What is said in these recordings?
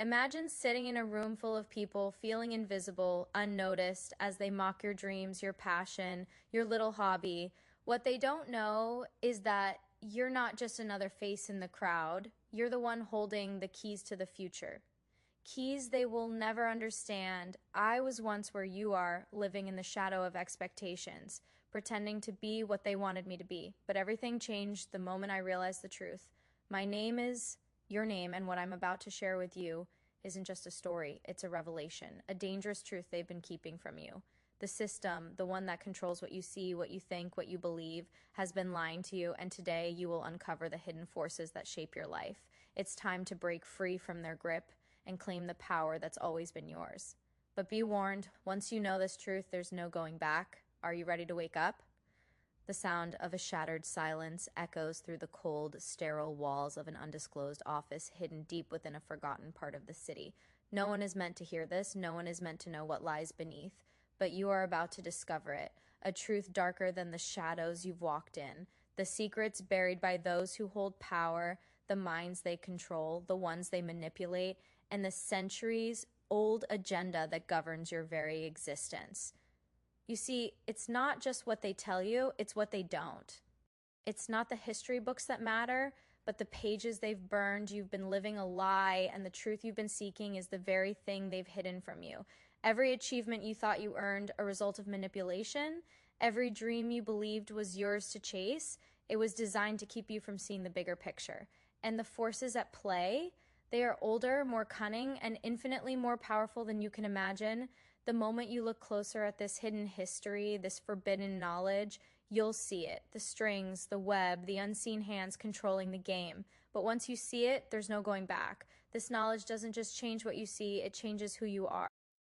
Imagine sitting in a room full of people feeling invisible, unnoticed as they mock your dreams, your passion, your little hobby. What they don't know is that you're not just another face in the crowd. You're the one holding the keys to the future. Keys they will never understand. I was once where you are, living in the shadow of expectations, pretending to be what they wanted me to be. But everything changed the moment I realized the truth. My name is your name, and what I'm about to share with you isn't just a story, it's a revelation, a dangerous truth they've been keeping from you. The system, the one that controls what you see, what you think, what you believe, has been lying to you, and today you will uncover the hidden forces that shape your life. It's time to break free from their grip and claim the power that's always been yours. But be warned, once you know this truth, there's no going back. Are you ready to wake up? The sound of a shattered silence echoes through the cold, sterile walls of an undisclosed office hidden deep within a forgotten part of the city. No one is meant to hear this, no one is meant to know what lies beneath, but you are about to discover it, a truth darker than the shadows you've walked in, the secrets buried by those who hold power, the minds they control, the ones they manipulate, and the centuries-old agenda that governs your very existence. You see, it's not just what they tell you, it's what they don't. It's not the history books that matter, but the pages they've burned. You've been living a lie, and the truth you've been seeking is the very thing they've hidden from you. Every achievement you thought you earned a result of manipulation, every dream you believed was yours to chase, it was designed to keep you from seeing the bigger picture. And the forces at play, they are older, more cunning, and infinitely more powerful than you can imagine. The moment you look closer at this hidden history, this forbidden knowledge, you'll see it. The strings, the web, the unseen hands controlling the game. But once you see it, there's no going back. This knowledge doesn't just change what you see, it changes who you are.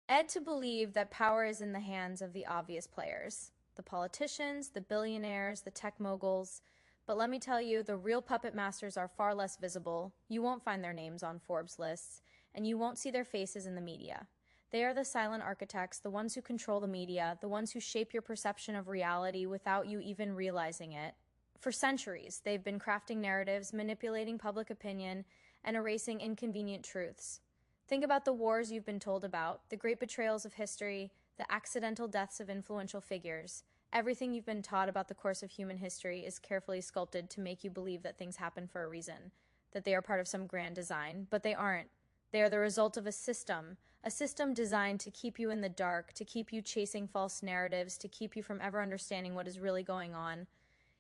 Ed to believe that power is in the hands of the obvious players. The politicians, the billionaires, the tech moguls. But let me tell you, the real puppet masters are far less visible. You won't find their names on Forbes lists, and you won't see their faces in the media. They are the silent architects, the ones who control the media, the ones who shape your perception of reality without you even realizing it. For centuries, they've been crafting narratives, manipulating public opinion, and erasing inconvenient truths. Think about the wars you've been told about, the great betrayals of history, the accidental deaths of influential figures. Everything you've been taught about the course of human history is carefully sculpted to make you believe that things happen for a reason, that they are part of some grand design, but they aren't. They are the result of a system designed to keep you in the dark, to keep you chasing false narratives, to keep you from ever understanding what is really going on.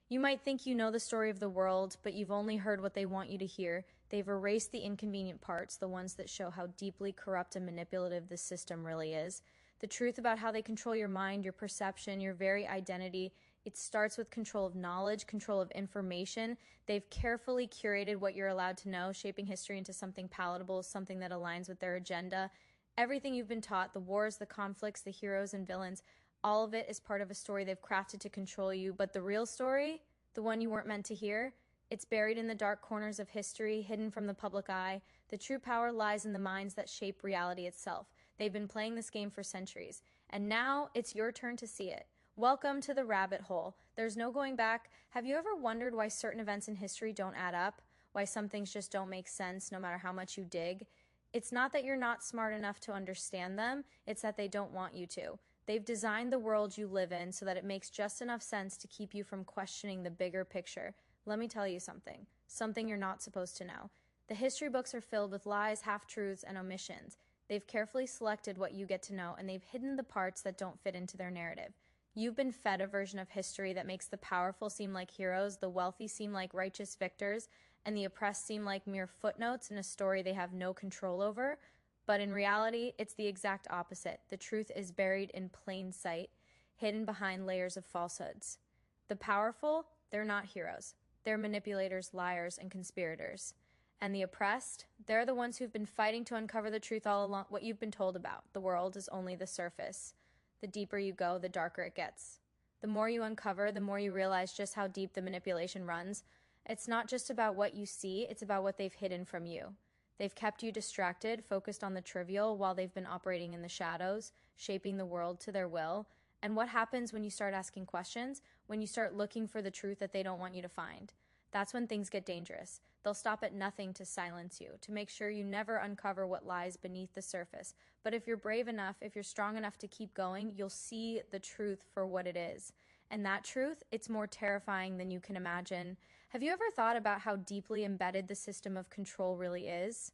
You might think you know the story of the world, but you've only heard what they want you to hear. They've erased the inconvenient parts, the ones that show how deeply corrupt and manipulative this system really is. The truth about how they control your mind, your perception, your very identity. It starts with control of knowledge, control of information. They've carefully curated what you're allowed to know, shaping history into something palatable, something that aligns with their agenda. Everything you've been taught, the wars, the conflicts, the heroes and villains, all of it is part of a story they've crafted to control you. But the real story, the one you weren't meant to hear, it's buried in the dark corners of history, hidden from the public eye. The true power lies in the minds that shape reality itself. They've been playing this game for centuries, and now it's your turn to see it. Welcome to the rabbit hole. There's no going back. Have you ever wondered why certain events in history don't add up? Why some things just don't make sense no matter how much you dig? It's not that you're not smart enough to understand them, it's that they don't want you to. They've designed the world you live in so that it makes just enough sense to keep you from questioning the bigger picture. Let me tell you something you're not supposed to know. The history books are filled with lies, half-truths, and omissions. They've carefully selected what you get to know, and they've hidden the parts that don't fit into their narrative. You've been fed a version of history that makes the powerful seem like heroes, the wealthy seem like righteous victors, and the oppressed seem like mere footnotes in a story they have no control over. But in reality, it's the exact opposite. The truth is buried in plain sight, hidden behind layers of falsehoods. The powerful, they're not heroes. They're manipulators, liars, and conspirators. And the oppressed, they're the ones who've been fighting to uncover the truth all along. What you've been told about, the world is only the surface. The deeper you go, the darker it gets. The more you uncover, the more you realize just how deep the manipulation runs. It's not just about what you see, it's about what they've hidden from you. They've kept you distracted, focused on the trivial, while they've been operating in the shadows, shaping the world to their will. And what happens when you start asking questions? When you start looking for the truth that they don't want you to find? That's when things get dangerous. They'll stop at nothing to silence you, to make sure you never uncover what lies beneath the surface. But if you're brave enough, if you're strong enough to keep going, you'll see the truth for what it is. And that truth, it's more terrifying than you can imagine. Have you ever thought about how deeply embedded the system of control really is?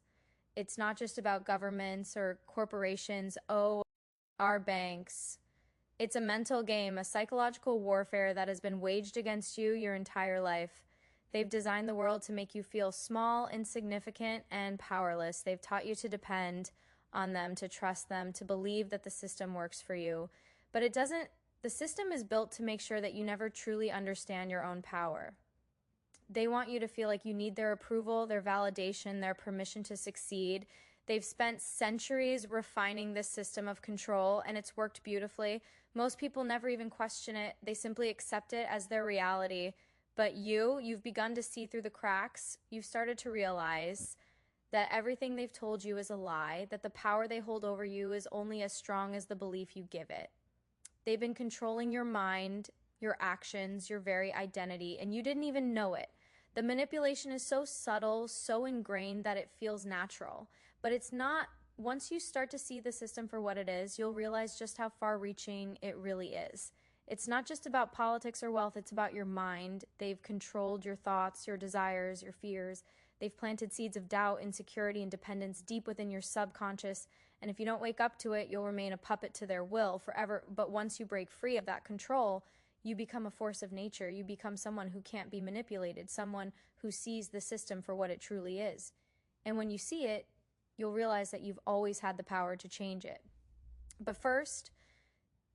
It's not just about governments or corporations, our banks. It's a mental game, a psychological warfare that has been waged against you your entire life. They've designed the world to make you feel small, insignificant, and powerless. They've taught you to depend on them, to trust them, to believe that the system works for you. But it doesn't. The system is built to make sure that you never truly understand your own power. They want you to feel like you need their approval, their validation, their permission to succeed. They've spent centuries refining this system of control, and it's worked beautifully. Most people never even question it. They simply accept it as their reality. But you've begun to see through the cracks. You've started to realize that everything they've told you is a lie, that the power they hold over you is only as strong as the belief you give it. They've been controlling your mind, your actions, your very identity, and you didn't even know it. The manipulation is so subtle, so ingrained that it feels natural. But it's not. Once you start to see the system for what it is, you'll realize just how far-reaching it really is. It's not just about politics or wealth, it's about your mind. They've controlled your thoughts, your desires, your fears. They've planted seeds of doubt, insecurity, and dependence deep within your subconscious. And if you don't wake up to it, you'll remain a puppet to their will forever. But once you break free of that control, you become a force of nature. You become someone who can't be manipulated, someone who sees the system for what it truly is. And when you see it, you'll realize that you've always had the power to change it. But first,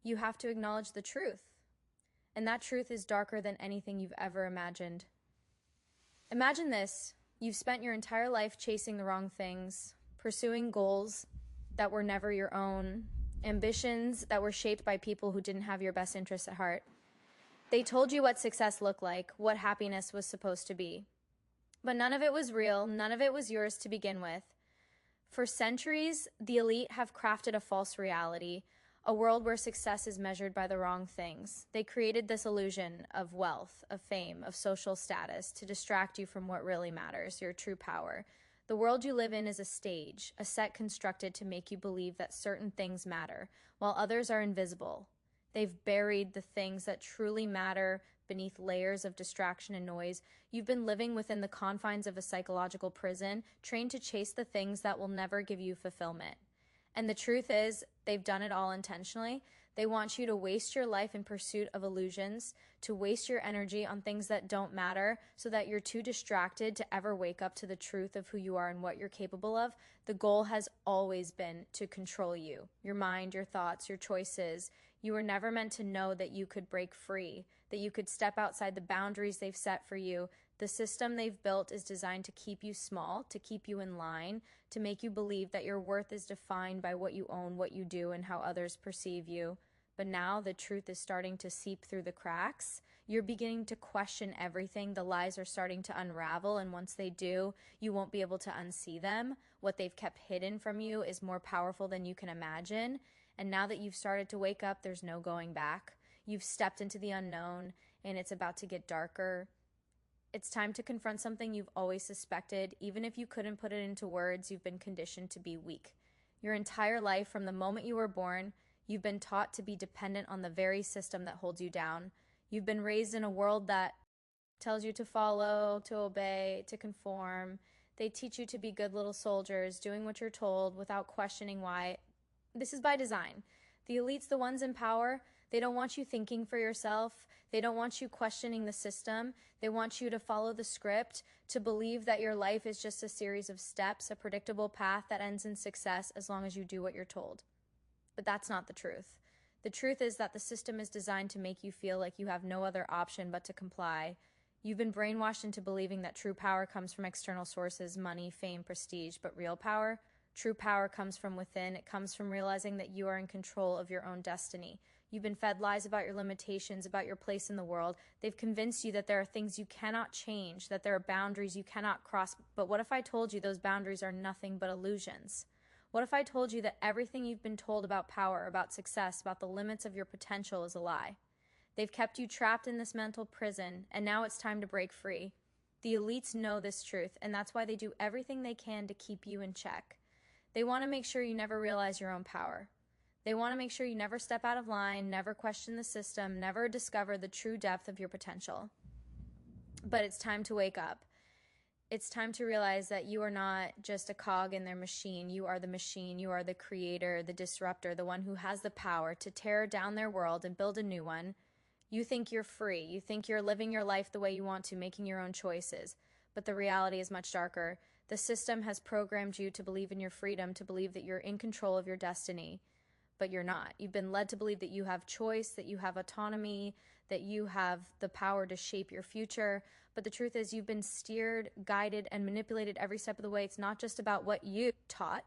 you have to acknowledge the truth. And that truth is darker than anything you've ever imagined. Imagine this. You've spent your entire life chasing the wrong things, pursuing goals that were never your own, ambitions that were shaped by people who didn't have your best interests at heart. They told you what success looked like, what happiness was supposed to be. But none of it was real, none of it was yours to begin with. For centuries, the elite have crafted a false reality, a world where success is measured by the wrong things. They created this illusion of wealth, of fame, of social status to distract you from what really matters, your true power. The world you live in is a stage, a set constructed to make you believe that certain things matter, while others are invisible. They've buried the things that truly matter beneath layers of distraction and noise. You've been living within the confines of a psychological prison, trained to chase the things that will never give you fulfillment. And the truth is, they've done it all intentionally. They want you to waste your life in pursuit of illusions, to waste your energy on things that don't matter, so that you're too distracted to ever wake up to the truth of who you are and what you're capable of. The goal has always been to control you, your mind, your thoughts, your choices. You were never meant to know that you could break free, that you could step outside the boundaries they've set for you. The system they've built is designed to keep you small, to keep you in line, to make you believe that your worth is defined by what you own, what you do, and how others perceive you. But now the truth is starting to seep through the cracks. You're beginning to question everything. The lies are starting to unravel, and once they do, you won't be able to unsee them. What they've kept hidden from you is more powerful than you can imagine. And now that you've started to wake up, there's no going back. You've stepped into the unknown, and it's about to get darker. It's time to confront something you've always suspected. Even if you couldn't put it into words, you've been conditioned to be weak. Your entire life, from the moment you were born, you've been taught to be dependent on the very system that holds you down. You've been raised in a world that tells you to follow, to obey, to conform. They teach you to be good little soldiers, doing what you're told without questioning why. This is by design. The elites, the ones in power, they don't want you thinking for yourself. They don't want you questioning the system. They want you to follow the script, to believe that your life is just a series of steps, a predictable path that ends in success as long as you do what you're told. But that's not the truth. The truth is that the system is designed to make you feel like you have no other option but to comply. You've been brainwashed into believing that true power comes from external sources, money, fame, prestige, but real power, true power comes from within. It comes from realizing that you are in control of your own destiny. You've been fed lies about your limitations, about your place in the world. They've convinced you that there are things you cannot change, that there are boundaries you cannot cross. But what if I told you those boundaries are nothing but illusions? What if I told you that everything you've been told about power, about success, about the limits of your potential is a lie? They've kept you trapped in this mental prison, and now it's time to break free. The elites know this truth, and that's why they do everything they can to keep you in check. They want to make sure you never realize your own power. They want to make sure you never step out of line, never question the system, never discover the true depth of your potential. But it's time to wake up. It's time to realize that you are not just a cog in their machine. You are the machine. You are the creator, the disruptor, the one who has the power to tear down their world and build a new one. You think you're free. You think you're living your life the way you want to, making your own choices. But the reality is much darker. The system has programmed you to believe in your freedom, to believe that you're in control of your destiny. But you're not. You've been led to believe that you have choice, that you have autonomy, that you have the power to shape your future. But the truth is, you've been steered, guided, and manipulated every step of the way. It's not just about what you taught.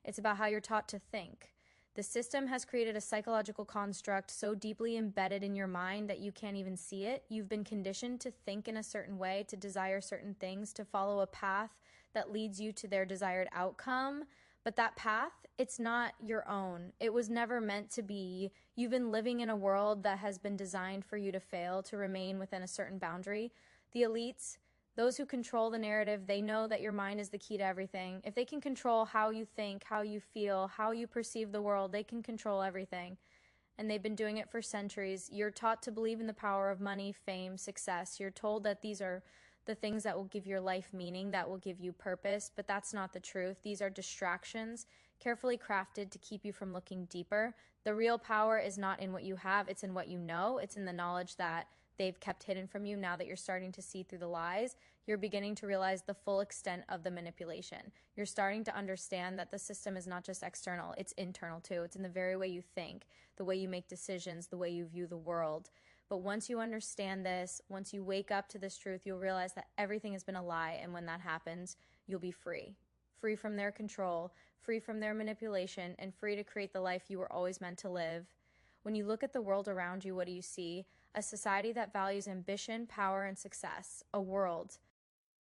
It's about how you're taught to think. The system has created a psychological construct so deeply embedded in your mind that you can't even see it. You've been conditioned to think in a certain way, to desire certain things, to follow a path that leads you to their desired outcome. But that path, it's not your own. It was never meant to be. You've been living in a world that has been designed for you to fail, to remain within a certain boundary. The elites, those who control the narrative, they know that your mind is the key to everything. If they can control how you think, how you feel, how you perceive the world, they can control everything. And they've been doing it for centuries. You're taught to believe in the power of money, fame, success. You're told that these are the things that will give your life meaning, that will give you purpose, but that's not the truth. These are distractions, carefully crafted to keep you from looking deeper. The real power is not in what you have, it's in what you know. It's in the knowledge that they've kept hidden from you. Now that you're starting to see through the lies, you're beginning to realize the full extent of the manipulation. You're starting to understand that the system is not just external, it's internal too. It's in the very way you think, the way you make decisions, the way you view the world. But once you understand this, once you wake up to this truth, you'll realize that everything has been a lie. And when that happens, you'll be free. Free from their control, free from their manipulation, and free to create the life you were always meant to live. When you look at the world around you, what do you see? A society that values ambition, power, and success. A world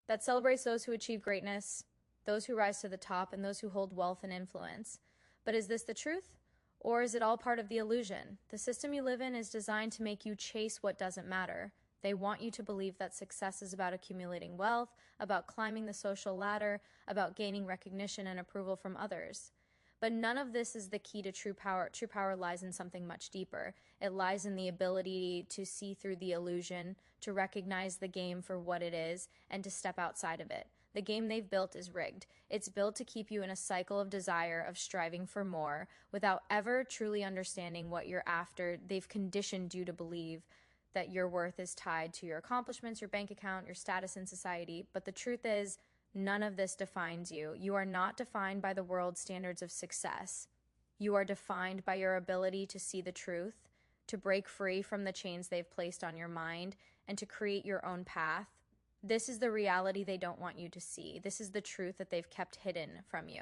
that celebrates those who achieve greatness, those who rise to the top, and those who hold wealth and influence. But is this the truth? Or is it all part of the illusion? The system you live in is designed to make you chase what doesn't matter. They want you to believe that success is about accumulating wealth, about climbing the social ladder, about gaining recognition and approval from others. But none of this is the key to true power. True power lies in something much deeper. It lies in the ability to see through the illusion, to recognize the game for what it is, and to step outside of it. The game they've built is rigged. It's built to keep you in a cycle of desire, of striving for more, without ever truly understanding what you're after. They've conditioned you to believe that your worth is tied to your accomplishments, your bank account, your status in society. But the truth is, none of this defines you. You are not defined by the world's standards of success. You are defined by your ability to see the truth, to break free from the chains they've placed on your mind, and to create your own path. This is the reality they don't want you to see. This is the truth that they've kept hidden from you.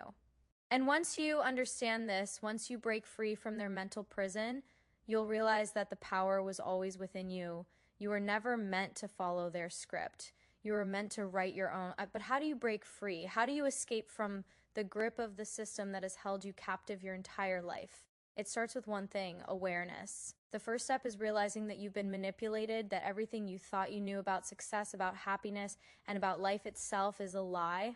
And once you understand this, once you break free from their mental prison, you'll realize that the power was always within you. You were never meant to follow their script. You were meant to write your own. But how do you break free? How do you escape from the grip of the system that has held you captive your entire life? It starts with one thing: awareness. The first step is realizing that you've been manipulated, that everything you thought you knew about success, about happiness, and about life itself is a lie.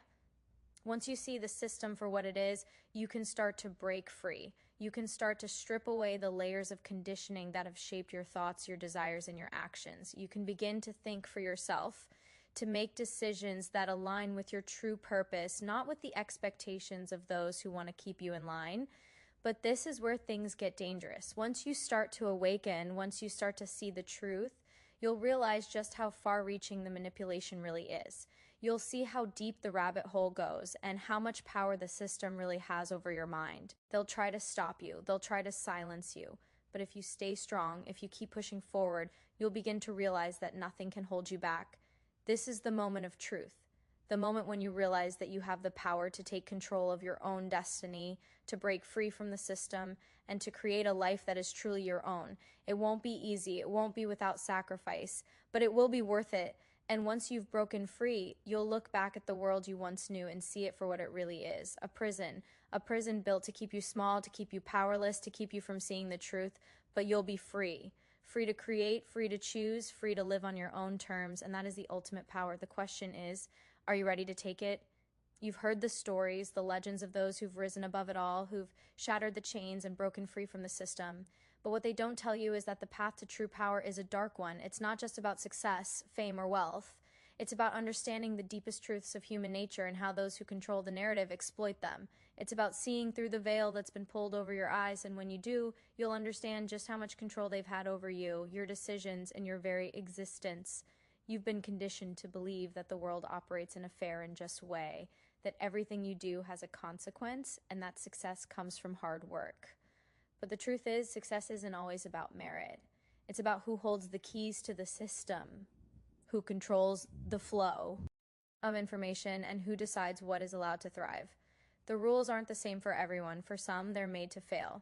Once you see the system for what it is, you can start to break free. You can start to strip away the layers of conditioning that have shaped your thoughts, your desires, and your actions. You can begin to think for yourself, to make decisions that align with your true purpose, not with the expectations of those who want to keep you in line. But this is where things get dangerous. Once you start to awaken, once you start to see the truth, you'll realize just how far-reaching the manipulation really is. You'll see how deep the rabbit hole goes and how much power the system really has over your mind. They'll try to stop you. They'll try to silence you. But if you stay strong, if you keep pushing forward, you'll begin to realize that nothing can hold you back. This is the moment of truth. The moment when you realize that you have the power to take control of your own destiny, to break free from the system, and to create a life that is truly your own. It won't be easy. It won't be without sacrifice, but it will be worth it. And once you've broken free, you'll look back at the world you once knew and see it for what it really is: a prison built to keep you small, to keep you powerless, to keep you from seeing the truth, but you'll be free. free to create, free to choose, free to live on your own terms. And that is the ultimate power. The question is, are you ready to take it? You've heard the stories, the legends of those who've risen above it all, who've shattered the chains and broken free from the system. But what they don't tell you is that the path to true power is a dark one. It's not just about success, fame, or wealth. It's about understanding the deepest truths of human nature and how those who control the narrative exploit them. It's about seeing through the veil that's been pulled over your eyes, and when you do, you'll understand just how much control they've had over you, your decisions, and your very existence. You've been conditioned to believe that the world operates in a fair and just way, that everything you do has a consequence, and that success comes from hard work. But the truth is, success isn't always about merit. It's about who holds the keys to the system, who controls the flow of information, and who decides what is allowed to thrive. The rules aren't the same for everyone. For some, they're made to fail.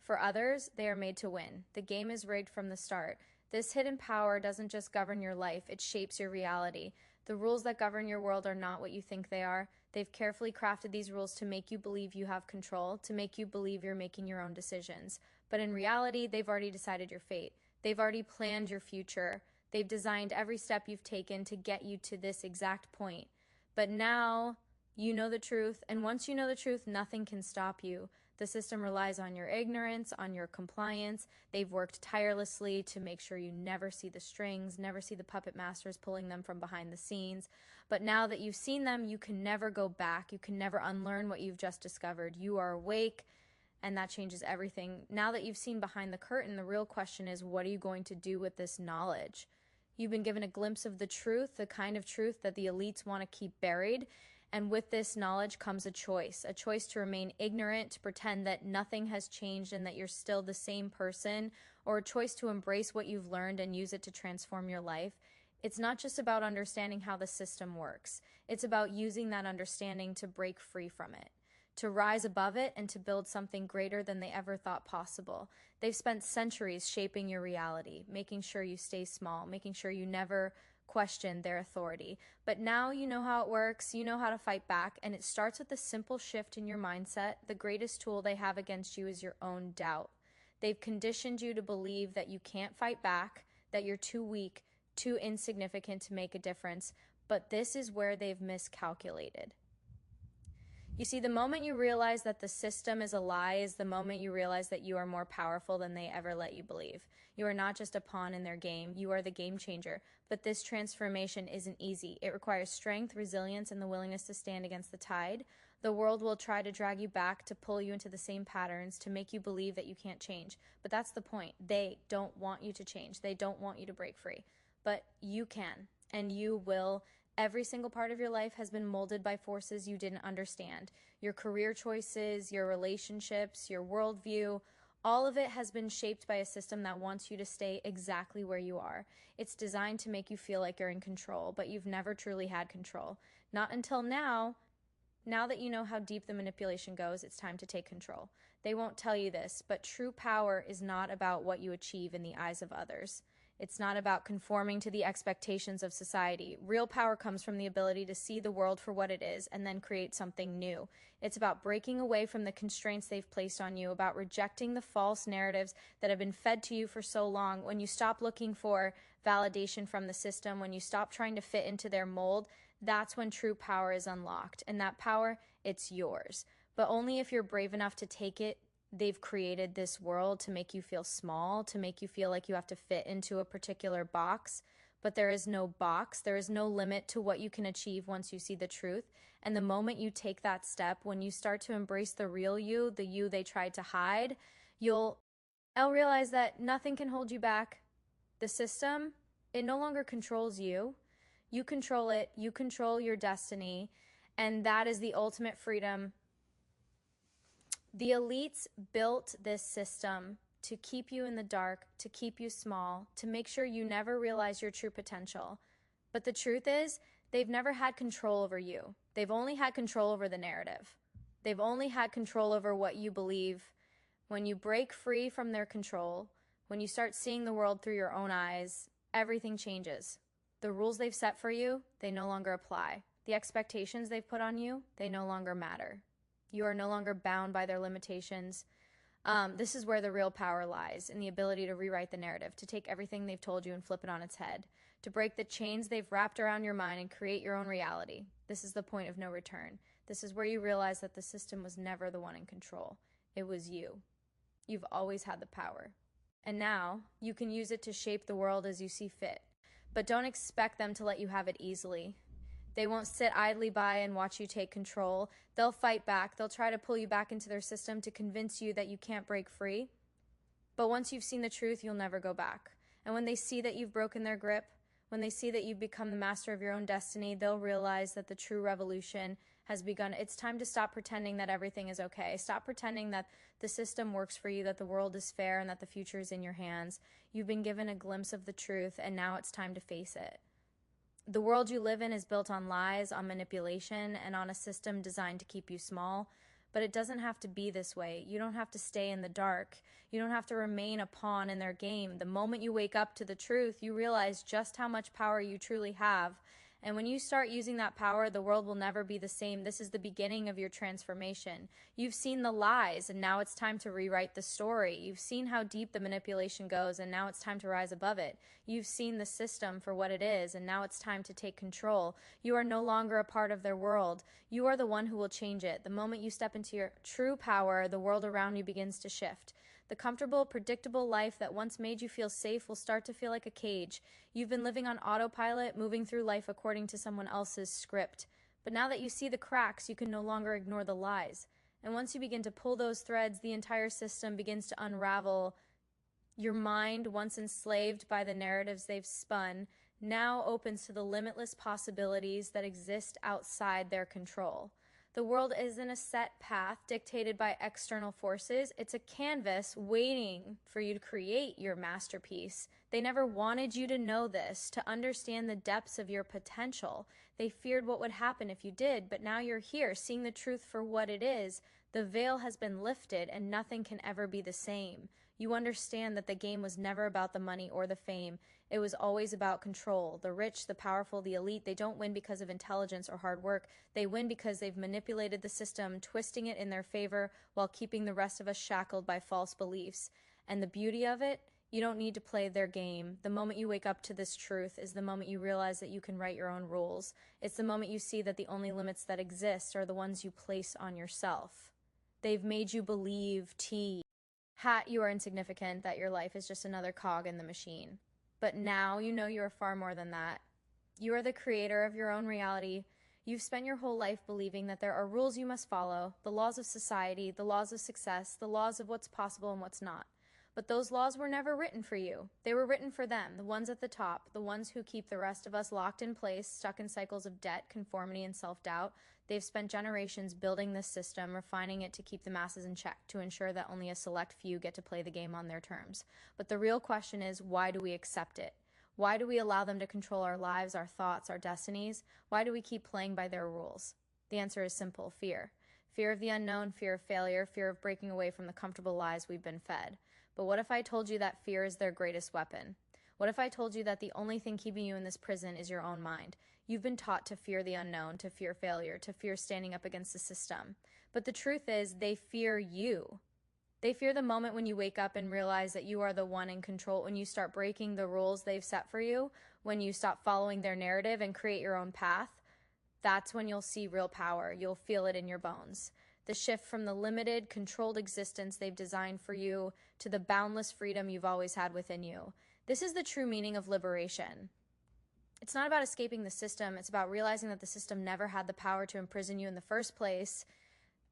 For others, they are made to win. The game is rigged from the start. This hidden power doesn't just govern your life, it shapes your reality. The rules that govern your world are not what you think they are. They've carefully crafted these rules to make you believe you have control, to make you believe you're making your own decisions. But in reality, they've already decided your fate. They've already planned your future. They've designed every step you've taken to get you to this exact point. But now you know the truth, and once you know the truth, nothing can stop you. The system relies on your ignorance, on your compliance. They've worked tirelessly to make sure you never see the strings, never see the puppet masters pulling them from behind the scenes. But now that you've seen them, you can never go back. You can never unlearn what you've just discovered. You are awake, and that changes everything. Now that you've seen behind the curtain, the real question is, what are you going to do with this knowledge? You've been given a glimpse of the truth, the kind of truth that the elites want to keep buried. And with this knowledge comes a choice to remain ignorant, to pretend that nothing has changed and that you're still the same person, or a choice to embrace what you've learned and use it to transform your life. It's not just about understanding how the system works. It's about using that understanding to break free from it, to rise above it, and to build something greater than they ever thought possible. They've spent centuries shaping your reality, making sure you stay small, making sure you never question their authority. But now you know how it works, you know how to fight back, and it starts with a simple shift in your mindset. The greatest tool they have against you is your own doubt. They've conditioned you to believe that you can't fight back, that you're too weak, too insignificant to make a difference. But this is where they've miscalculated. You see, the moment you realize that the system is a lie is the moment you realize that you are more powerful than they ever let you believe. You are not just a pawn in their game, you are the game changer. But this transformation isn't easy. It requires strength, resilience, and the willingness to stand against the tide. The world will try to drag you back, to pull you into the same patterns, to make you believe that you can't change. But that's the point. They don't want you to change. They don't want you to break free. But you can, and you will. Every single part of your life has been molded by forces you didn't understand. Your career choices, your relationships, your worldview, all of it has been shaped by a system that wants you to stay exactly where you are. It's designed to make you feel like you're in control, but you've never truly had control. Not until now. Now that you know how deep the manipulation goes, it's time to take control. They won't tell you this, but true power is not about what you achieve in the eyes of others. It's not about conforming to the expectations of society. Real power comes from the ability to see the world for what it is and then create something new. It's about breaking away from the constraints they've placed on you, about rejecting the false narratives that have been fed to you for so long. When you stop looking for validation from the system, when you stop trying to fit into their mold, that's when true power is unlocked. And that power, it's yours. But only if you're brave enough to take it. They've created this world to make you feel small, to make you feel like you have to fit into a particular box. But there is no box. There is no limit to what you can achieve once you see the truth. And the moment you take that step, when you start to embrace the real you, the you they tried to hide, you'll realize that nothing can hold you back. The system, it no longer controls you. You control it. You control your destiny. And that is the ultimate freedom. The elites built this system to keep you in the dark, to keep you small, to make sure you never realize your true potential. But the truth is, they've never had control over you. They've only had control over the narrative. They've only had control over what you believe. When you break free from their control, when you start seeing the world through your own eyes, everything changes. The rules they've set for you, they no longer apply. The expectations they've put on you, they no longer matter. You are no longer bound by their limitations. This is where the real power lies, in the ability to rewrite the narrative, to take everything they've told you and flip it on its head, to break the chains they've wrapped around your mind and create your own reality. This is the point of no return. This is where you realize that the system was never the one in control. It was you. You've always had the power. And now, you can use it to shape the world as you see fit. But don't expect them to let you have it easily. They won't sit idly by and watch you take control. They'll fight back. They'll try to pull you back into their system to convince you that you can't break free. But once you've seen the truth, you'll never go back. And when they see that you've broken their grip, when they see that you've become the master of your own destiny, they'll realize that the true revolution has begun. It's time to stop pretending that everything is okay. Stop pretending that the system works for you, that the world is fair, and that the future is in your hands. You've been given a glimpse of the truth, and now it's time to face it. The world you live in is built on lies, on manipulation, and on a system designed to keep you small. But it doesn't have to be this way. You don't have to stay in the dark. You don't have to remain a pawn in their game. The moment you wake up to the truth, you realize just how much power you truly have. And when you start using that power, the world will never be the same. This is the beginning of your transformation. You've seen the lies, and now it's time to rewrite the story. You've seen how deep the manipulation goes, and now it's time to rise above it. You've seen the system for what it is, and now it's time to take control. You are no longer a part of their world. You are the one who will change it. The moment you step into your true power, the world around you begins to shift. The comfortable, predictable life that once made you feel safe will start to feel like a cage. You've been living on autopilot, moving through life according to someone else's script. But now that you see the cracks, you can no longer ignore the lies. And once you begin to pull those threads, the entire system begins to unravel. Your mind, once enslaved by the narratives they've spun, now opens to the limitless possibilities that exist outside their control. The world isn't a set path dictated by external forces. It's a canvas waiting for you to create your masterpiece. They never wanted you to know this, to understand the depths of your potential. They feared what would happen if you did, but now you're here, seeing the truth for what it is. The veil has been lifted, and nothing can ever be the same. You understand that the game was never about the money or the fame. It was always about control. The rich, the powerful, the elite, they don't win because of intelligence or hard work. They win because they've manipulated the system, twisting it in their favor while keeping the rest of us shackled by false beliefs. And the beauty of it, you don't need to play their game. The moment you wake up to this truth is the moment you realize that you can write your own rules. It's the moment you see that the only limits that exist are the ones you place on yourself. They've made you believe you are insignificant, that your life is just another cog in the machine. But now you know you are far more than that. You are the creator of your own reality. You've spent your whole life believing that there are rules you must follow, the laws of society, the laws of success, the laws of what's possible and what's not. But those laws were never written for you. They were written for them, the ones at the top, the ones who keep the rest of us locked in place, stuck in cycles of debt, conformity, and self-doubt. They've spent generations building this system, refining it to keep the masses in check, to ensure that only a select few get to play the game on their terms. But the real question is, why do we accept it? Why do we allow them to control our lives, our thoughts, our destinies? Why do we keep playing by their rules? The answer is simple: fear. Fear of the unknown, fear of failure, fear of breaking away from the comfortable lies we've been fed. But what if I told you that fear is their greatest weapon? What if I told you that the only thing keeping you in this prison is your own mind? You've been taught to fear the unknown, to fear failure, to fear standing up against the system. But the truth is, they fear you. They fear the moment when you wake up and realize that you are the one in control, when you start breaking the rules they've set for you, when you stop following their narrative and create your own path. That's when you'll see real power. You'll feel it in your bones. The shift from the limited, controlled existence they've designed for you to the boundless freedom you've always had within you. This is the true meaning of liberation. It's not about escaping the system. It's about realizing that the system never had the power to imprison you in the first place.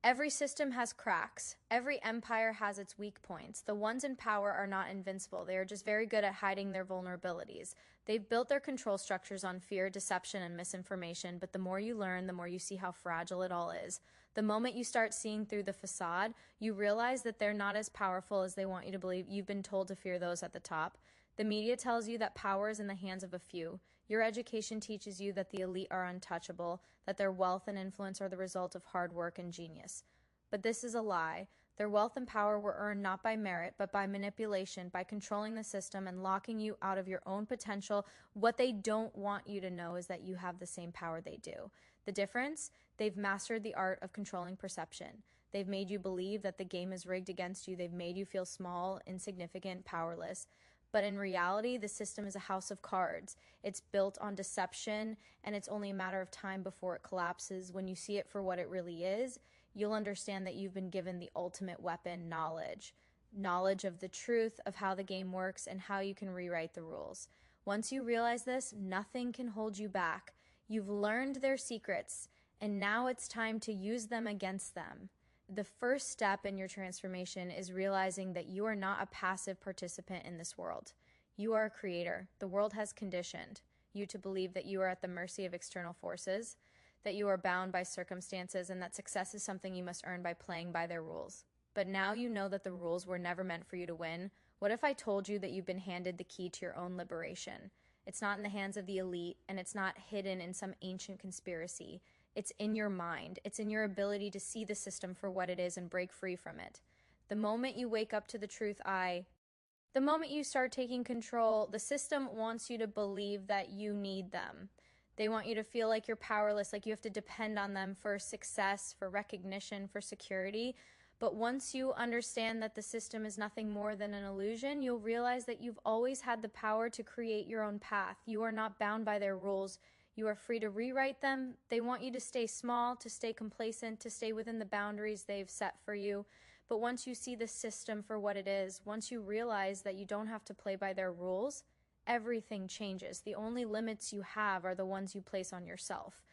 Every system has cracks. Every empire has its weak points. The ones in power are not invincible. They are just very good at hiding their vulnerabilities. They've built their control structures on fear, deception, and misinformation, but the more you learn, the more you see how fragile it all is. The moment you start seeing through the facade, you realize that they're not as powerful as they want you to believe. You've been told to fear those at the top. The media tells you that power is in the hands of a few. Your education teaches you that the elite are untouchable, that their wealth and influence are the result of hard work and genius. But this is a lie. Their wealth and power were earned not by merit, but by manipulation, by controlling the system and locking you out of your own potential. What they don't want you to know is that you have the same power they do. The difference? They've mastered the art of controlling perception. They've made you believe that the game is rigged against you. They've made you feel small, insignificant, powerless. But in reality, the system is a house of cards. It's built on deception, and it's only a matter of time before it collapses. When you see it for what it really is, you'll understand that you've been given the ultimate weapon, knowledge. Knowledge of the truth of how the game works and how you can rewrite the rules. Once you realize this, nothing can hold you back. You've learned their secrets, and now it's time to use them against them. The first step in your transformation is realizing that you are not a passive participant in this world. You are a creator. The world has conditioned you to believe that you are at the mercy of external forces, that you are bound by circumstances, and that success is something you must earn by playing by their rules. But now you know that the rules were never meant for you to win. What if I told you that you've been handed the key to your own liberation? It's not in the hands of the elite, and it's not hidden in some ancient conspiracy. It's in your mind. It's in your ability to see the system for what it is and break free from it. The moment you wake up to the truth, the moment you start taking control, the system wants you to believe that you need them. They want you to feel like you're powerless, like you have to depend on them for success, for recognition, for security. But once you understand that the system is nothing more than an illusion, you'll realize that you've always had the power to create your own path. You are not bound by their rules. You are free to rewrite them. They want you to stay small, to stay complacent, to stay within the boundaries they've set for you. But once you see the system for what it is, once you realize that you don't have to play by their rules, everything changes. The only limits you have are the ones you place on yourself.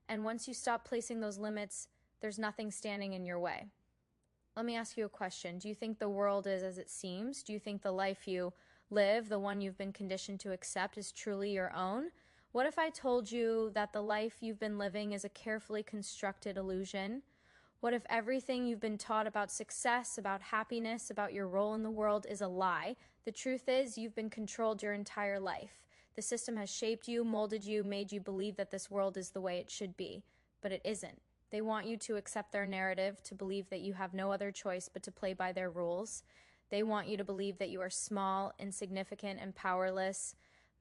And once you stop placing those limits, there's nothing standing in your way. Let me ask you a question. Do you think the world is as it seems? Do you think the life you live, the one you've been conditioned to accept, is truly your own? What if I told you that the life you've been living is a carefully constructed illusion? What if everything you've been taught about success, about happiness, about your role in the world is a lie? The truth is, you've been controlled your entire life. The system has shaped you, molded you, made you believe that this world is the way it should be. But it isn't. They want you to accept their narrative, to believe that you have no other choice but to play by their rules. They want you to believe that you are small, insignificant, and powerless.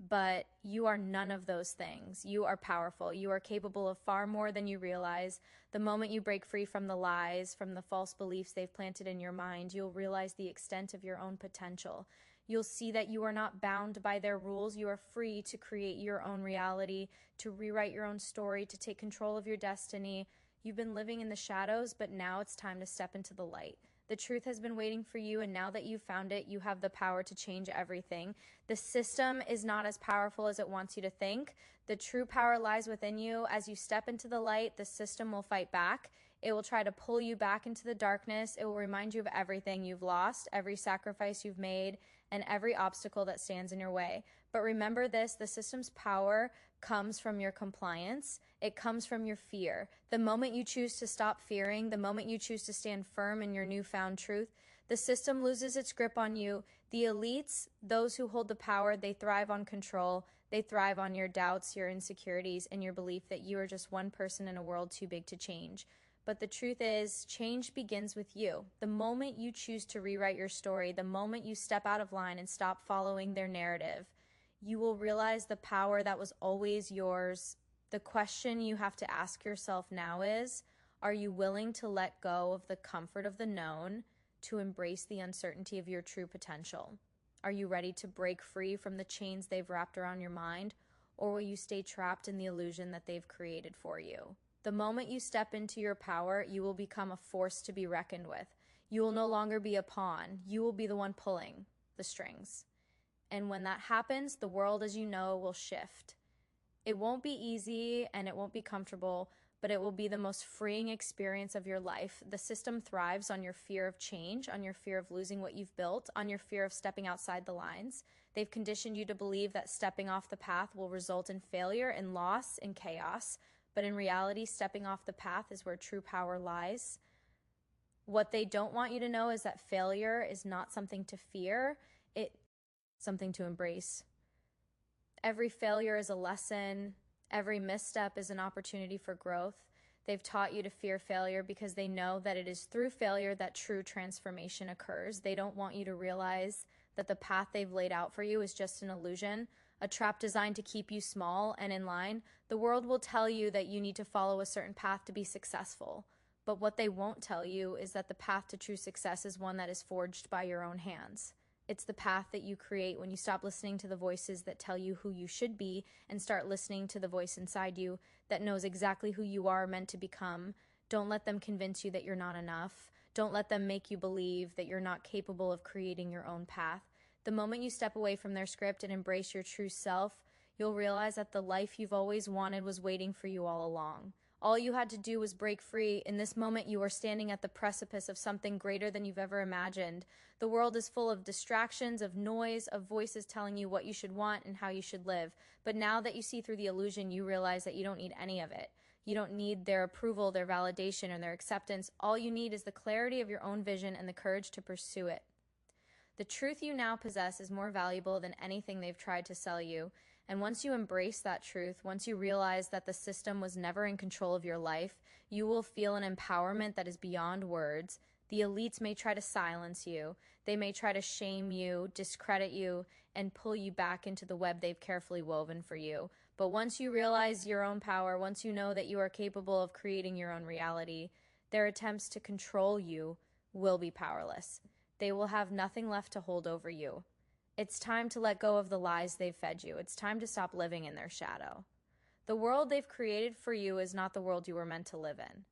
But you are none of those things. You are powerful. You are capable of far more than you realize. The moment you break free from the lies, from the false beliefs they've planted in your mind, you'll realize the extent of your own potential. You'll see that you are not bound by their rules. You are free to create your own reality, to rewrite your own story, to take control of your destiny. You've been living in the shadows, but now it's time to step into the light. The truth has been waiting for you, and now that you've found it, you have the power to change everything. The system is not as powerful as it wants you to think. The true power lies within you. As you step into the light, the system will fight back. It will try to pull you back into the darkness. It will remind you of everything you've lost, every sacrifice you've made, and every obstacle that stands in your way. But remember this, the system's power comes from your compliance. It comes from your fear. The moment you choose to stop fearing, the moment you choose to stand firm in your newfound truth, the system loses its grip on you. The elites, those who hold the power, they thrive on control. They thrive on your doubts, your insecurities, and your belief that you are just one person in a world too big to change. But the truth is, change begins with you. The moment you choose to rewrite your story, the moment you step out of line and stop following their narrative, you will realize the power that was always yours. The question you have to ask yourself now is, are you willing to let go of the comfort of the known to embrace the uncertainty of your true potential? Are you ready to break free from the chains they've wrapped around your mind, or will you stay trapped in the illusion that they've created for you? The moment you step into your power, you will become a force to be reckoned with. You will no longer be a pawn. You will be the one pulling the strings. And when that happens, the world, as you know, will shift. It won't be easy and it won't be comfortable, but it will be the most freeing experience of your life. The system thrives on your fear of change, on your fear of losing what you've built, on your fear of stepping outside the lines. They've conditioned you to believe that stepping off the path will result in failure and loss and chaos. But in reality, stepping off the path is where true power lies. What they don't want you to know is that failure is not something to fear. It's something to embrace. Every failure is a lesson. Every misstep is an opportunity for growth. They've taught you to fear failure because they know that it is through failure that true transformation occurs. They don't want you to realize that the path they've laid out for you is just an illusion, a trap designed to keep you small and in line. The world will tell you that you need to follow a certain path to be successful. But what they won't tell you is that the path to true success is one that is forged by your own hands. It's the path that you create when you stop listening to the voices that tell you who you should be and start listening to the voice inside you that knows exactly who you are meant to become. Don't let them convince you that you're not enough. Don't let them make you believe that you're not capable of creating your own path. The moment you step away from their script and embrace your true self, you'll realize that the life you've always wanted was waiting for you all along. All you had to do was break free. In this moment, you are standing at the precipice of something greater than you've ever imagined. The world is full of distractions, of noise, of voices telling you what you should want and how you should live. But now that you see through the illusion, you realize that you don't need any of it. You don't need their approval, their validation, or their acceptance. All you need is the clarity of your own vision and the courage to pursue it. The truth you now possess is more valuable than anything they've tried to sell you. And once you embrace that truth, once you realize that the system was never in control of your life, you will feel an empowerment that is beyond words. The elites may try to silence you. They may try to shame you, discredit you, and pull you back into the web they've carefully woven for you. But once you realize your own power, once you know that you are capable of creating your own reality, their attempts to control you will be powerless. They will have nothing left to hold over you. It's time to let go of the lies they've fed you. It's time to stop living in their shadow. The world they've created for you is not the world you were meant to live in.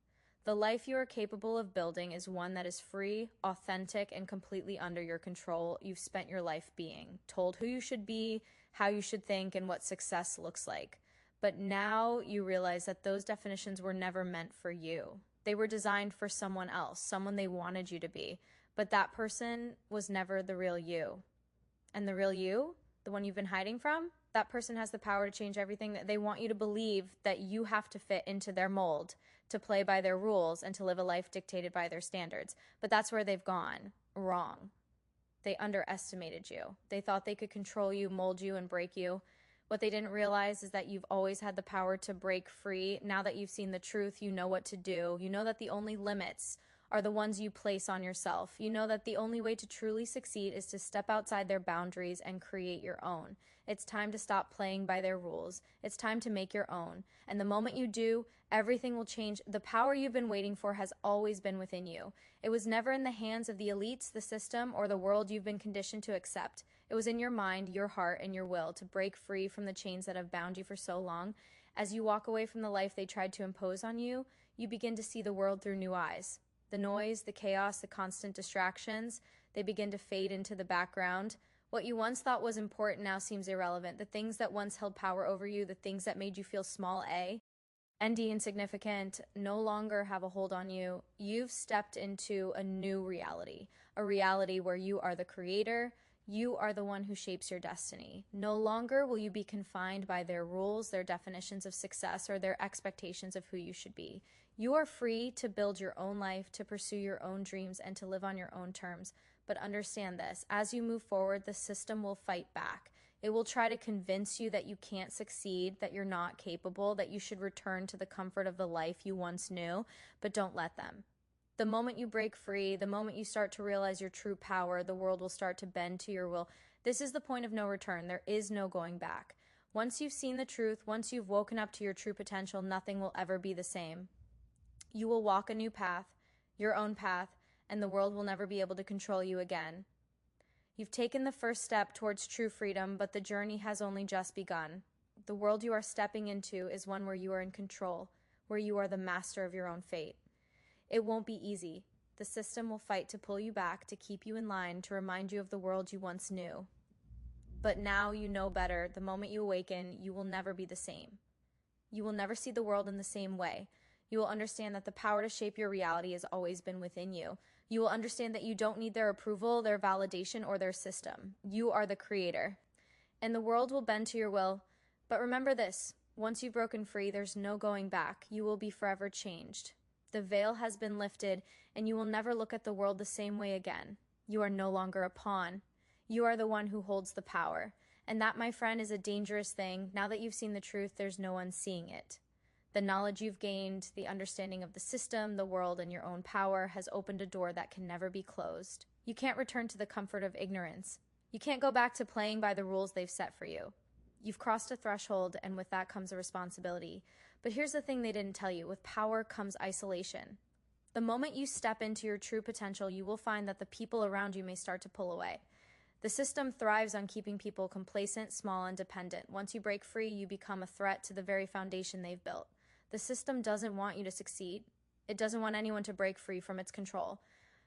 The life you are capable of building is one that is free, authentic, and completely under your control. You've spent your life being told who you should be, how you should think, and what success looks like. But now you realize that those definitions were never meant for you. They were designed for someone else, someone they wanted you to be. But that person was never the real you. And the real you, the one you've been hiding from, that person has the power to change everything. That they want you to believe that you have to fit into their mold, to play by their rules, and to live a life dictated by their standards. But that's where they've gone wrong. They underestimated you. They thought they could control you, mold you, and break you. What they didn't realize is that you've always had the power to break free. Now that you've seen the truth, you know what to do. You know that the only limits are the ones you place on yourself. You know that the only way to truly succeed is to step outside their boundaries and create your own. It's time to stop playing by their rules. It's time to make your own. And the moment you do, everything will change. The power you've been waiting for has always been within you. It was never in the hands of the elites, the system, or the world you've been conditioned to accept. It was in your mind, your heart, and your will to break free from the chains that have bound you for so long. As you walk away from the life they tried to impose on you, you begin to see the world through new eyes. The noise, the chaos, the constant distractions, they begin to fade into the background. What you once thought was important now seems irrelevant. The things that once held power over you, the things that made you feel small a, and insignificant, no longer have a hold on you. You've stepped into a new reality, a reality where you are the creator. You are the one who shapes your destiny. No longer will you be confined by their rules, their definitions of success, or their expectations of who you should be. You are free to build your own life, to pursue your own dreams, and to live on your own terms. But understand this, as you move forward, the system will fight back. It will try to convince you that you can't succeed, that you're not capable, that you should return to the comfort of the life you once knew, but don't let them. The moment you break free, the moment you start to realize your true power, the world will start to bend to your will. This is the point of no return. There is no going back. Once you've seen the truth, once you've woken up to your true potential, nothing will ever be the same. You will walk a new path, your own path, and the world will never be able to control you again. You've taken the first step towards true freedom, but the journey has only just begun. The world you are stepping into is one where you are in control, where you are the master of your own fate. It won't be easy. The system will fight to pull you back, to keep you in line, to remind you of the world you once knew. But now you know better. The moment you awaken, you will never be the same. You will never see the world in the same way. You will understand that the power to shape your reality has always been within you. You will understand that you don't need their approval, their validation, or their system. You are the creator. And the world will bend to your will. But remember this, once you've broken free, there's no going back. You will be forever changed. The veil has been lifted, and you will never look at the world the same way again. You are no longer a pawn. You are the one who holds the power. And that, my friend, is a dangerous thing. Now that you've seen the truth, there's no one seeing it. The knowledge you've gained, the understanding of the system, the world, and your own power has opened a door that can never be closed. You can't return to the comfort of ignorance. You can't go back to playing by the rules they've set for you. You've crossed a threshold, and with that comes a responsibility. But here's the thing they didn't tell you. With power comes isolation. The moment you step into your true potential, you will find that the people around you may start to pull away. The system thrives on keeping people complacent, small, and dependent. Once you break free, you become a threat to the very foundation they've built. The system doesn't want you to succeed. It doesn't want anyone to break free from its control.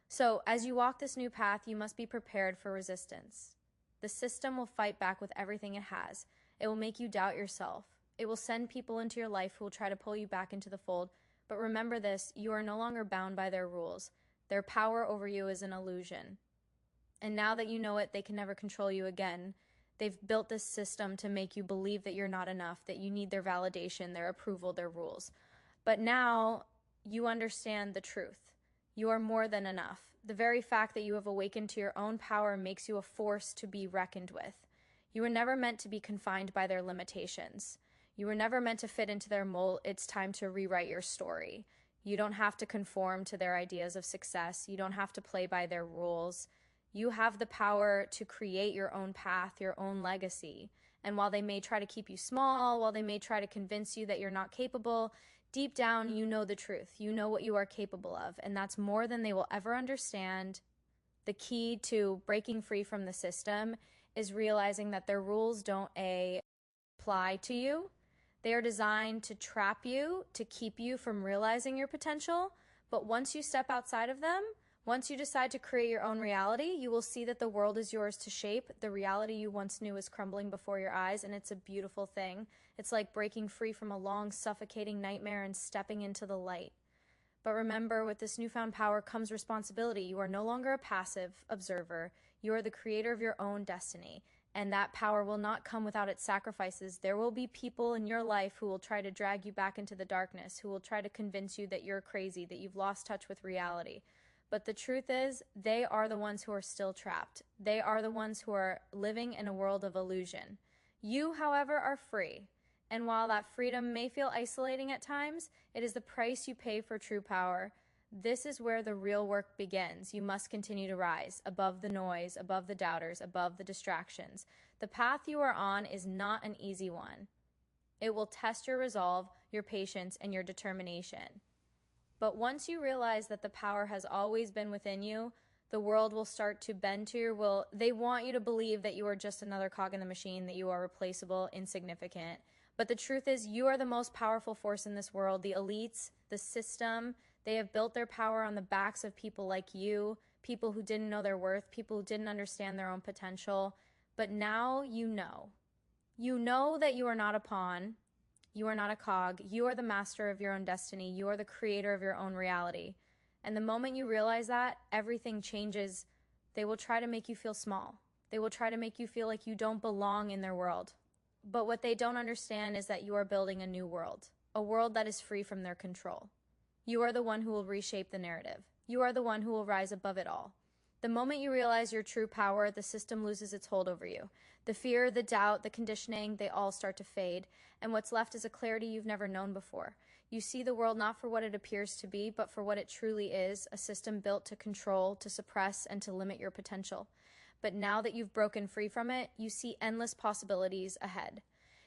So, as you walk this new path, you must be prepared for resistance. The system will fight back with everything it has. It will make you doubt yourself. It will send people into your life who will try to pull you back into the fold. But remember this, you are no longer bound by their rules. Their power over you is an illusion. And now that you know it, they can never control you again. They've built this system to make you believe that you're not enough, that you need their validation, their approval, their rules. But now you understand the truth. You are more than enough. The very fact that you have awakened to your own power makes you a force to be reckoned with. You were never meant to be confined by their limitations. You were never meant to fit into their mold. It's time to rewrite your story. You don't have to conform to their ideas of success. You don't have to play by their rules. You have the power to create your own path, your own legacy. And while they may try to keep you small, while they may try to convince you that you're not capable, deep down, you know the truth. You know what you are capable of, and that's more than they will ever understand. The key to breaking free from the system is realizing that their rules don't apply to you. They are designed to trap you, to keep you from realizing your potential. But once you step outside of them, once you decide to create your own reality, you will see that the world is yours to shape. The reality you once knew is crumbling before your eyes, and it's a beautiful thing. It's like breaking free from a long, suffocating nightmare and stepping into the light. But remember, with this newfound power comes responsibility. You are no longer a passive observer. You are the creator of your own destiny, and that power will not come without its sacrifices. There will be people in your life who will try to drag you back into the darkness, who will try to convince you that you're crazy, that you've lost touch with reality. But the truth is, they are the ones who are still trapped. They are the ones who are living in a world of illusion. You, however, are free. And while that freedom may feel isolating at times, it is the price you pay for true power. This is where the real work begins. You must continue to rise above the noise, above the doubters, above the distractions. The path you are on is not an easy one. It will test your resolve, your patience, and your determination. But once you realize that the power has always been within you, the world will start to bend to your will. They want you to believe that you are just another cog in the machine, that you are replaceable, insignificant. But the truth is, you are the most powerful force in this world. The elites, the system, they have built their power on the backs of people like you, people who didn't know their worth, people who didn't understand their own potential. But now you know. You know that you are not a pawn. You are not a cog. You are the master of your own destiny. You are the creator of your own reality. And the moment you realize that, everything changes. They will try to make you feel small. They will try to make you feel like you don't belong in their world. But what they don't understand is that you are building a new world, a world that is free from their control. You are the one who will reshape the narrative. You are the one who will rise above it all. The moment you realize your true power, the system loses its hold over you. The fear, the doubt, the conditioning, they all start to fade. And what's left is a clarity you've never known before. You see the world not for what it appears to be, but for what it truly is, a system built to control, to suppress, and to limit your potential. But now that you've broken free from it, you see endless possibilities ahead.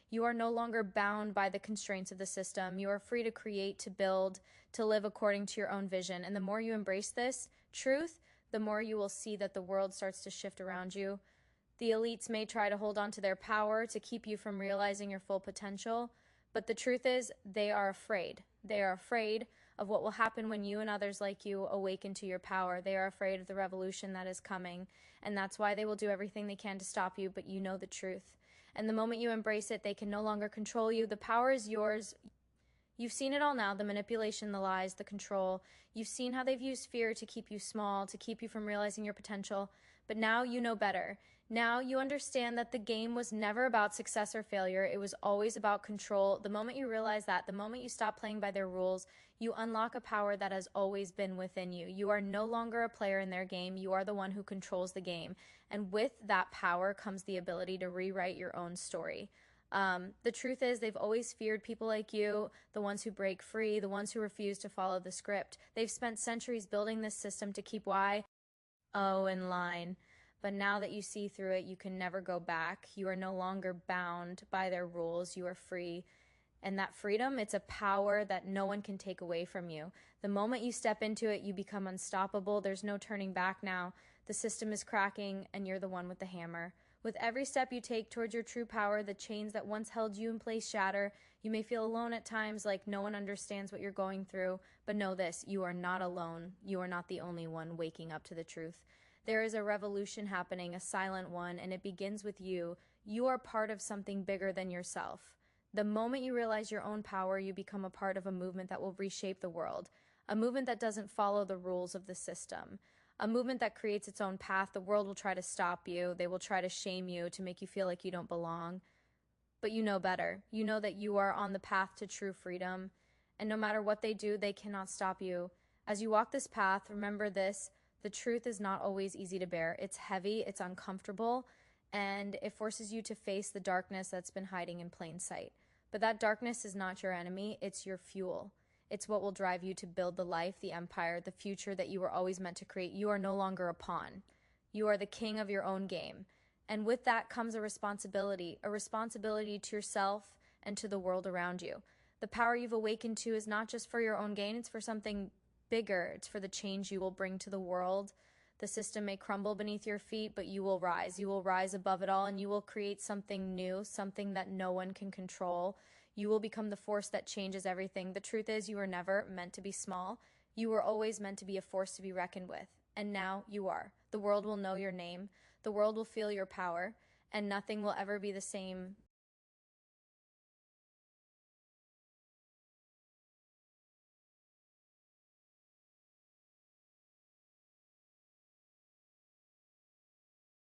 You are no longer bound by the constraints of the system. You are free to create, to build, to live according to your own vision. And the more you embrace this truth, the more you will see that the world starts to shift around you. The elites may try to hold on to their power to keep you from realizing your full potential, but the truth is they are afraid. They are afraid of what will happen when you and others like you awaken to your power. They are afraid of the revolution that is coming, and that's why they will do everything they can to stop you, but you know the truth. And the moment you embrace it, they can no longer control you. The power is yours. You've seen it all now, the manipulation, the lies, the control. You've seen how they've used fear to keep you small, to keep you from realizing your potential. But now you know better. Now you understand that the game was never about success or failure. It was always about control. The moment you realize that, the moment you stop playing by their rules, you unlock a power that has always been within you. You are no longer a player in their game. You are the one who controls the game. And with that power comes the ability to rewrite your own story. The truth is they've always feared people like you, the ones who break free, the ones who refuse to follow the script. They've spent centuries building this system to keep Y-O in line. But now that you see through it, you can never go back. You are no longer bound by their rules. You are free. And that freedom, it's a power that no one can take away from you. The moment you step into it, you become unstoppable. There's no turning back now. The system is cracking, and you're the one with the hammer. With every step you take towards your true power, the chains that once held you in place shatter. You may feel alone at times, like no one understands what you're going through, but know this, you are not alone. You are not the only one waking up to the truth. There is a revolution happening, a silent one, and it begins with you. You are part of something bigger than yourself. The moment you realize your own power, you become a part of a movement that will reshape the world, a movement that doesn't follow the rules of the system. A movement that creates its own path. The world will try to stop you. They will try to shame you to make you feel like you don't belong. But you know better. You know that you are on the path to true freedom. And no matter what they do, they cannot stop you. As you walk this path, remember this. The truth is not always easy to bear. It's heavy, it's uncomfortable, and it forces you to face the darkness that's been hiding in plain sight. But that darkness is not your enemy. It's your fuel. It's what will drive you to build the life, the empire, the future that you were always meant to create. You are no longer a pawn. You are the king of your own game. And with that comes a responsibility to yourself and to the world around you. The power you've awakened to is not just for your own gain, it's for something bigger. It's for the change you will bring to the world. The system may crumble beneath your feet, but you will rise. You will rise above it all, and you will create something new, something that no one can control. You will become the force that changes everything. The truth is, you were never meant to be small. You were always meant to be a force to be reckoned with. And now you are. The world will know your name. The world will feel your power. And nothing will ever be the same